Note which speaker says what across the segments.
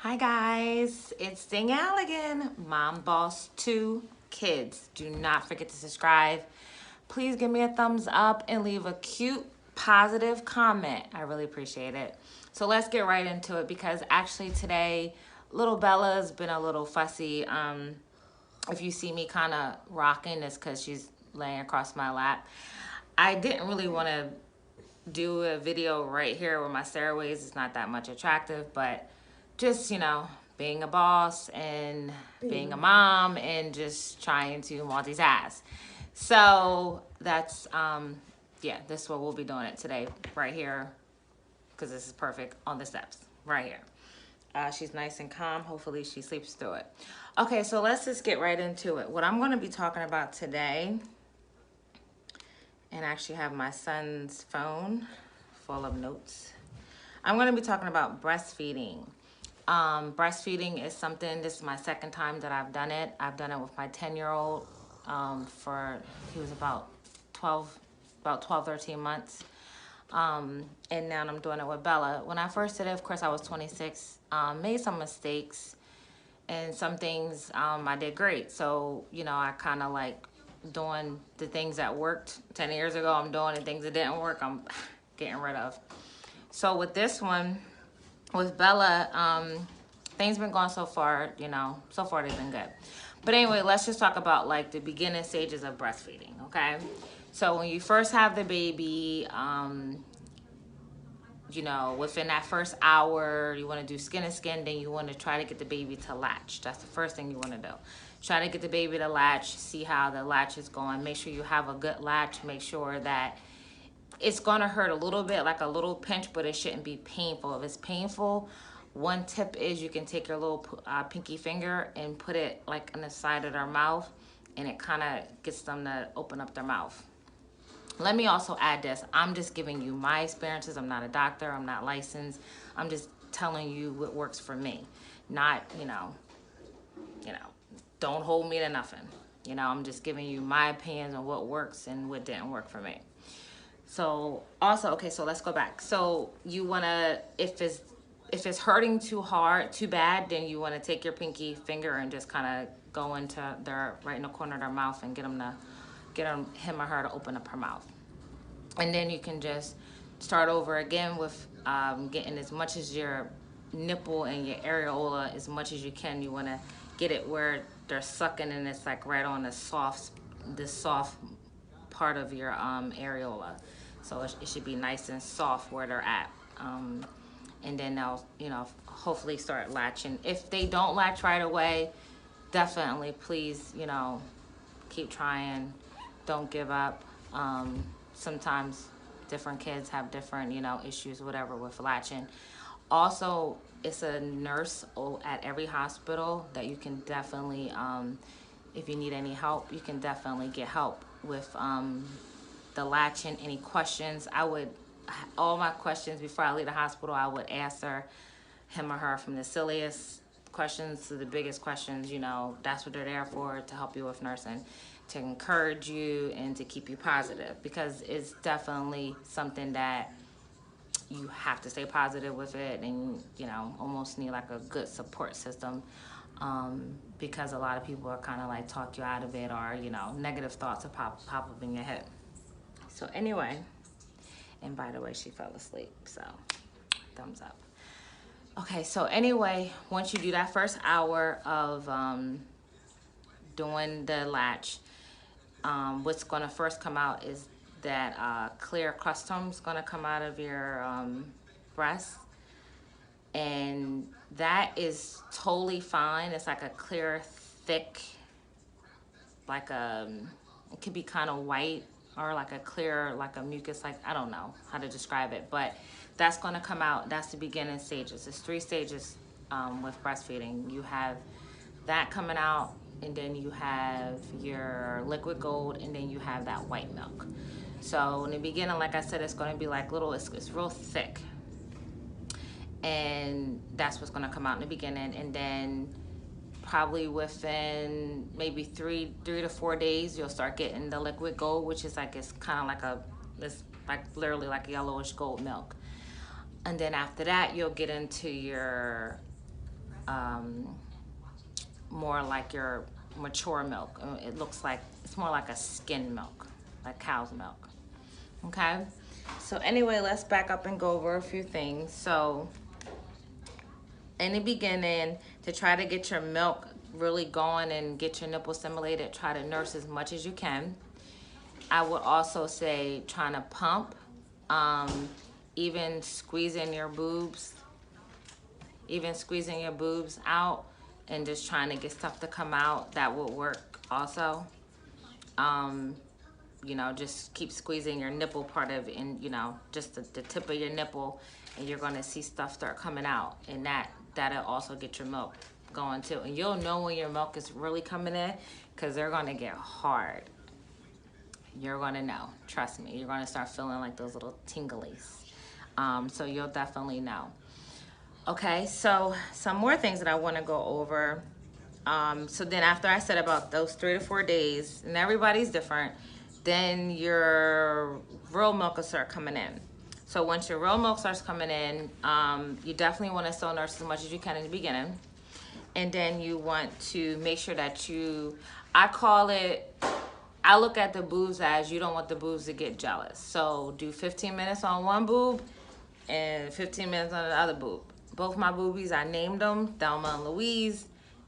Speaker 1: Hi guys, it's Danielle again, Mom Boss 2 Kids. Do not forget to subscribe. Please give me a thumbs up and leave a cute, positive comment. I really appreciate it. So let's get right into it because actually today, little Bella's been a little fussy. If you see me kind of rocking, it's because she's laying across my lap. I didn't really want to do a video right here where my stairways is not that much attractive, but just, being a boss and being a mom and just trying to multitask. So that's, yeah, this is what we'll be doing it today right here because this is perfect on the steps right here. She's nice and calm. Hopefully she sleeps through it. Okay, so let's just get right into it. What I'm going to be talking about today, and I actually have my son's phone full of notes. I'm going to be talking about breastfeeding. Breastfeeding is something, this is my second time that I've done it. I've done it with my 10-year-old he was about 12, 13 months. And now I'm doing it with Bella. When I first did it, of course, I was 26, made some mistakes and some things I did great. So, I kind of like doing the things that worked 10 years ago. I'm doing the things that didn't work. I'm getting rid of. So with this one, with Bella, things been going so far, so far they've been good. But anyway, let's just talk about like the beginning stages of breastfeeding, okay? So when you first have the baby, within that first hour, you want to do skin to skin, then you want to try to get the baby to latch. That's the first thing you want to do. Try to get the baby to latch, see how the latch is going. Make sure you have a good latch. Make sure that it's going to hurt a little bit, like a little pinch, but it shouldn't be painful. If it's painful, one tip is you can take your little pinky finger and put it like on the side of their mouth, and it kind of gets them to open up their mouth. Let me also add this. I'm just giving you my experiences. I'm not a doctor. I'm not licensed. I'm just telling you what works for me. Not, don't hold me to nothing. I'm just giving you my opinions on what works and what didn't work for me. So also, okay, so let's go back. So you want to, if it's hurting too hard, too bad, then you want to take your pinky finger and just kind of go into right in the corner of their mouth and get him or her to open up her mouth. And then you can just start over again with getting as much as your nipple and your areola as much as you can. You want to get it where they're sucking and it's like right on the soft part of your areola. So it should be nice and soft where they're at. And then they'll, hopefully start latching. If they don't latch right away, definitely please, keep trying. Don't give up. Sometimes different kids have different, issues, whatever, with latching. Also, it's a nurse at every hospital that you can definitely, if you need any help, you can definitely get help with the latching. Any questions, all my questions before I leave the hospital, I would answer him or her, from the silliest questions to the biggest questions. That's what they're there for, to help you with nursing, to encourage you and to keep you positive, because it's definitely something that you have to stay positive with it, and almost need like a good support system, because a lot of people are kind of like talk you out of it, or negative thoughts will pop up in your head. So anyway, and by the way, she fell asleep, so thumbs up. Okay, so anyway, once you do that first hour of doing the latch, what's going to first come out is that clear crustum's going to come out of your breast, and that is totally fine. It's like a clear, thick, like it could be kind of white, or like a clear, like a mucus, like I don't know how to describe it, but that's going to come out. That's the beginning stages. There's 3 stages with breastfeeding. You have that coming out, and then you have your liquid gold, and then you have that white milk. So in the beginning, like I said, it's going to be like it's real thick, and that's what's going to come out in the beginning. And then probably within maybe 3 to 4 days, you'll start getting the liquid gold, which is like, it's kind of like it's like literally like yellowish gold milk. And then after that, you'll get into your more like your mature milk. It looks like it's more like a skim milk, like cow's milk. Okay. So anyway, let's back up and go over a few things. So in the beginning, to try to get your milk really going and get your nipple stimulated, try to nurse as much as you can. I would also say trying to pump, even squeezing your boobs, out and just trying to get stuff to come out, that would work also. Um, just keep squeezing your nipple part of it, and just the tip of your nipple, and you're going to see stuff start coming out, and that'll also get your milk going too. And you'll know when your milk is really coming in, because they're going to get hard. You're going to know, trust me. You're going to start feeling like those little tinglies. So you'll definitely know. Okay, so some more things that I want to go over. So then after I said about those 3 to 4 days, and everybody's different, then your real milk will start coming in. So once your real milk starts coming in, you definitely want to still nurse as much as you can in the beginning. And then you want to make sure that I look at the boobs as you don't want the boobs to get jealous. So do 15 minutes on one boob and 15 minutes on the other boob. Both my boobies, I named them, Thelma and Louise.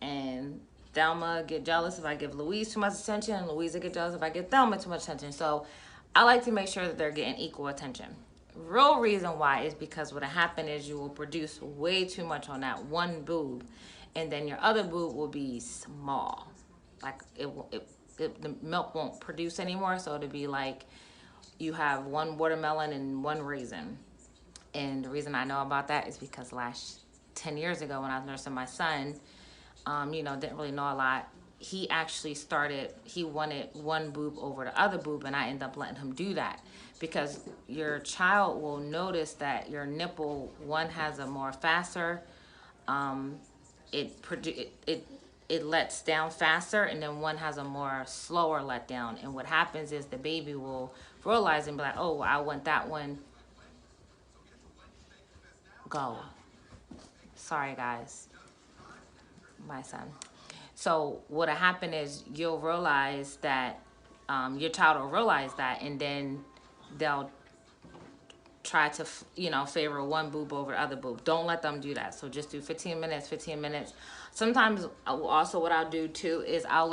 Speaker 1: And Thelma get jealous if I give Louise too much attention, and Louise get jealous if I give Thelma too much attention. So I like to make sure that they're getting equal attention. Real reason why is because what'll happen is you will produce way too much on that one boob, and then your other boob will be small. Like the milk won't produce anymore, so it'll be like you have one watermelon and one raisin. And the reason I know about that is because 10 years ago when I was nursing my son, didn't really know a lot. He actually he wanted one boob over the other boob, and I ended up letting him do that because your child will notice that your nipple, one has a more faster, it lets down faster, and then one has a more slower let down. And what happens is the baby will realize and be like, oh, I want that one. Go. Sorry, guys. My son. So what'll happen is you'll realize that your child will realize that, and then they'll try to favor one boob over the other boob. Don't let them do that. So just do 15 minutes. Sometimes also what I'll do too is I'll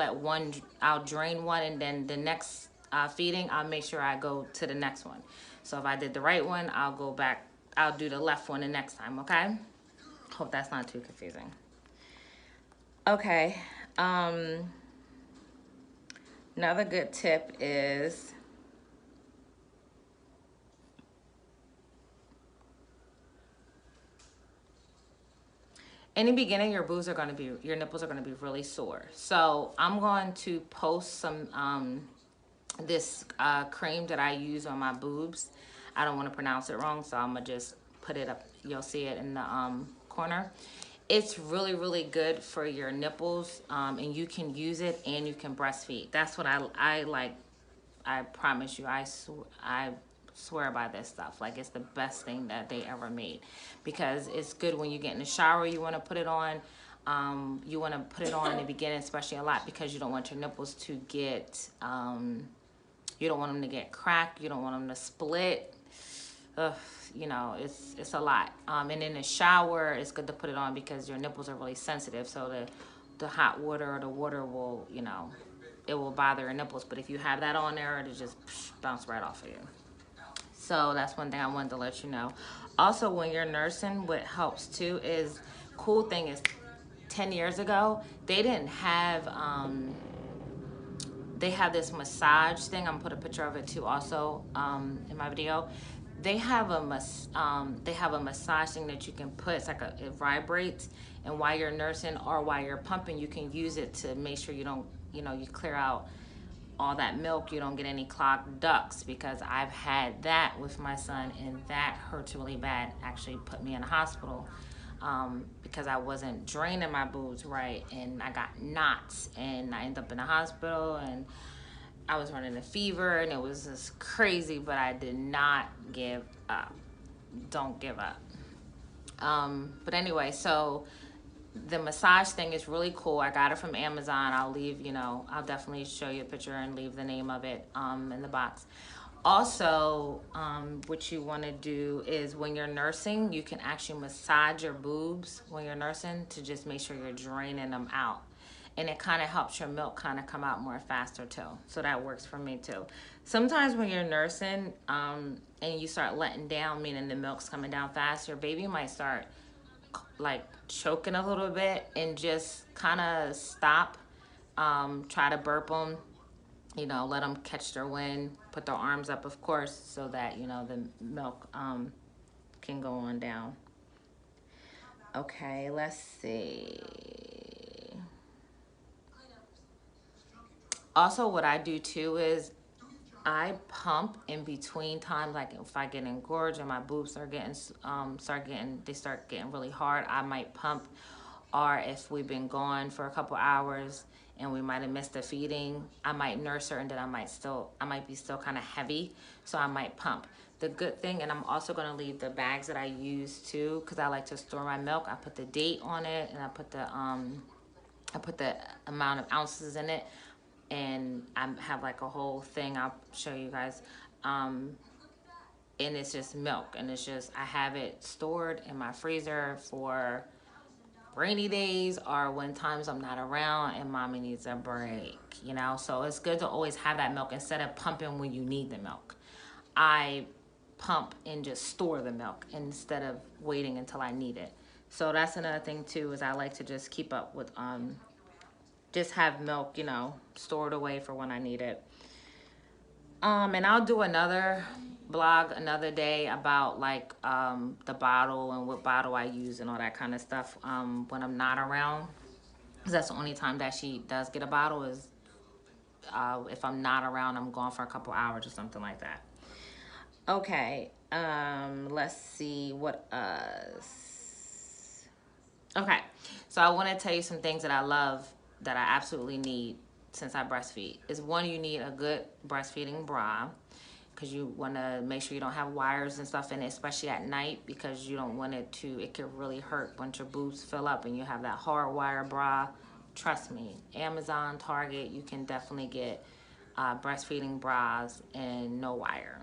Speaker 1: drain one, and then the next feeding I'll make sure I go to the next one. So if I did the right one, I'll go back, I'll do the left one the next time. Okay, hope that's not too confusing. Okay, another good tip is in the beginning, your nipples are going to be really sore. So I'm going to post some this cream that I use on my boobs. I don't want to pronounce it wrong, so I'm gonna just put it up. You'll see it in the corner. It's really, really good for your nipples, and you can use it and you can breastfeed. That's what I like. I promise you, I swear by this stuff. Like, it's the best thing that they ever made, because it's good when you get in the shower. You want to put it on. You want to put it on in the beginning, especially a lot, because you don't want your nipples to get you don't want them to get cracked. You don't want them to split. Ugh, it's a lot. And in the shower, it's good to put it on because your nipples are really sensitive. So the hot water or the water will, it will bother your nipples. But if you have that on there, it'll just bounce right off of you. So that's one thing I wanted to let you know. Also, when you're nursing, what helps too is, cool thing is 10 years ago, they didn't have, they have this massage thing. I'm gonna put a picture of it too also in my video. They have a massage thing that you can put. It's like it vibrates, and while you're nursing or while you're pumping, you can use it to make sure you don't, you clear out all that milk. You don't get any clogged ducts, because I've had that with my son, and that hurts really bad. Actually put me in the hospital because I wasn't draining my boobs right, and I got knots, and I ended up in the hospital, and I was running a fever, and it was just crazy, but I did not give up. Don't give up. But anyway, so The massage thing is really cool. I got it from Amazon. I'll leave, I'll definitely show you a picture and leave the name of it in the box. Also, what you want to do is when you're nursing, you can actually massage your boobs when you're nursing to just make sure you're draining them out. And it kind of helps your milk kind of come out more faster too. So that works for me too. Sometimes when you're nursing and you start letting down, meaning the milk's coming down fast, your baby might start like choking a little bit, and just kind of stop. Try to burp them, let them catch their wind, put their arms up, of course, so that, the milk can go on down. Okay, let's see. Also, what I do too is I pump in between times. Like if I get engorged and my boobs are getting start getting really hard, I might pump. Or if we've been gone for a couple hours and we might have missed the feeding, I might nurse her, and then I might be still kind of heavy, so I might pump. The good thing, and I'm also going to leave the bags that I use too, because I like to store my milk. I put the date on it, and I put the amount of ounces in it, and I have like a whole thing I'll show you guys. And it's just milk, and it's just, I have it stored in my freezer for rainy days or when times I'm not around and mommy needs a break, So it's good to always have that milk instead of pumping when you need the milk. I pump and just store the milk instead of waiting until I need it. So that's another thing too, is I like to just keep up with just have milk, stored away for when I need it. And I'll do another blog another day about like the bottle and what bottle I use and all that kind of stuff when I'm not around. Because that's the only time that she does get a bottle is if I'm not around, I'm gone for a couple hours or something like that. Okay, let's see what else. Okay, so I want to tell you some things that I love that I absolutely need since I breastfeed. Is one, you need a good breastfeeding bra, because you want to make sure you don't have wires and stuff in it, especially at night, because you don't want it could really hurt once your boobs fill up and you have that hard wire bra. Trust me, Amazon, Target, you can definitely get breastfeeding bras and no wire.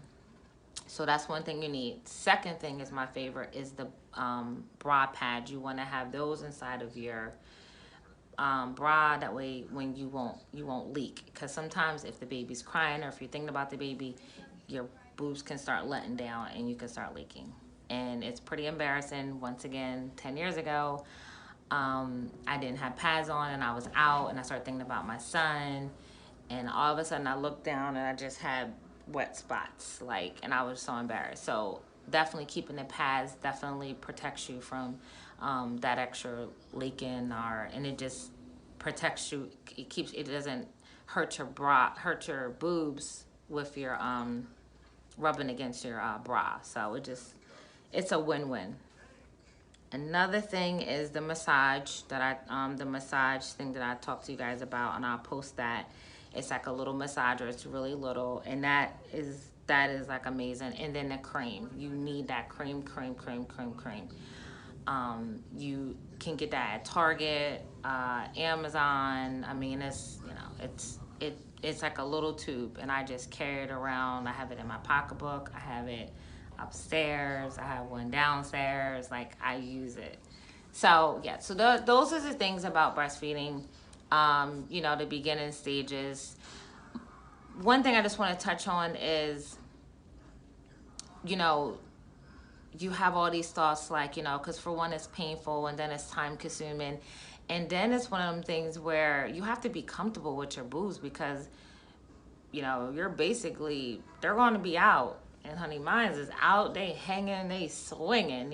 Speaker 1: So that's one thing you need. Second thing is my favorite is the bra pads. You want to have those inside of your bra. That way, when you won't leak. Because sometimes if the baby's crying or if you're thinking about the baby, your boobs can start letting down and you can start leaking. And it's pretty embarrassing. Once again, 10 years ago, I didn't have pads on and I was out and I started thinking about my son. And all of a sudden I looked down and I just had wet spots, and I was so embarrassed. So definitely keeping the pads definitely protects you from that extra leaking, and it just protects you. It doesn't hurt your boobs with your rubbing against your bra. So it's a win-win. Another thing is the massage the massage thing that I talked to you guys about, and I'll post that. It's like a little massager. It's really little, and that is like amazing. And then the cream, you need that cream. You can get that at Target, Amazon. I mean, it's like a little tube, and I just carry it around. I have it in my pocketbook. I have it upstairs. I have one downstairs. Like, I use it. So yeah, so those are the things about breastfeeding. The beginning stages. One thing I just want to touch on is, you have all these thoughts, like, because for one, it's painful, and then it's time consuming. And then it's one of them things where you have to be comfortable with your boobs, because, you're basically, they're going to be out. And honey, mine is out, they hanging, they swinging,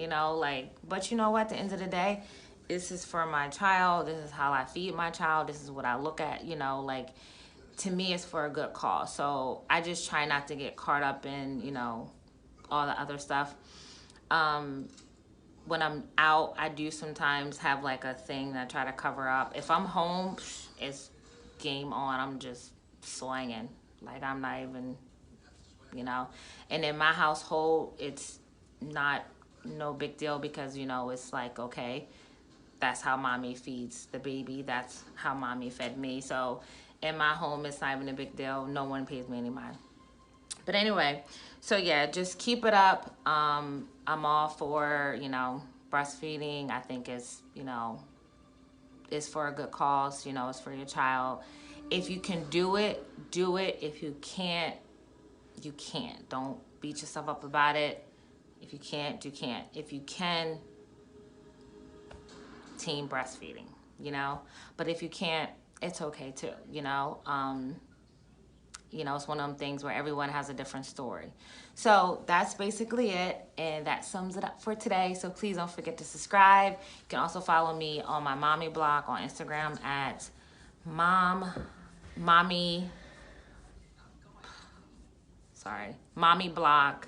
Speaker 1: but you know what, at the end of the day, this is for my child. This is how I feed my child. This is what I look at, to me, it's for a good cause. So I just try not to get caught up in, all the other stuff. When I'm out, I do sometimes have like a thing that I try to cover up. If I'm home, it's game on. I'm just slanging. Like, I'm not even, And in my household, it's not no big deal, because, it's like, okay, that's how mommy feeds the baby. That's how mommy fed me. So in my home, it's not even a big deal. No one pays me any mind. But anyway, so yeah, just keep it up. I'm all for, breastfeeding. I think it's for a good cause, it's for your child. If you can do it, do it. If you can't, you can't. Don't beat yourself up about it. If you can't, you can't. If you can, team breastfeeding, But if you can't, it's okay too, it's one of them things where everyone has a different story. So that's basically it. And that sums it up for today. So please don't forget to subscribe. You can also follow me on my mommy blog on Instagram at mommy blog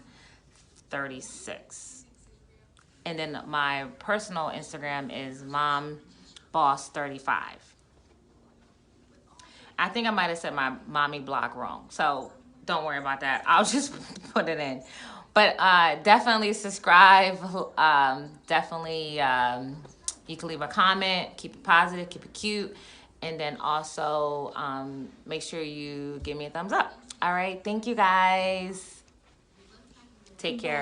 Speaker 1: 36. And then my personal Instagram is momboss35. I think I might have said my mommy blog wrong. So don't worry about that. I'll just put it in. But definitely subscribe. Definitely, you can leave a comment. Keep it positive. Keep it cute. And then also make sure you give me a thumbs up. All right. Thank you, guys. Take care.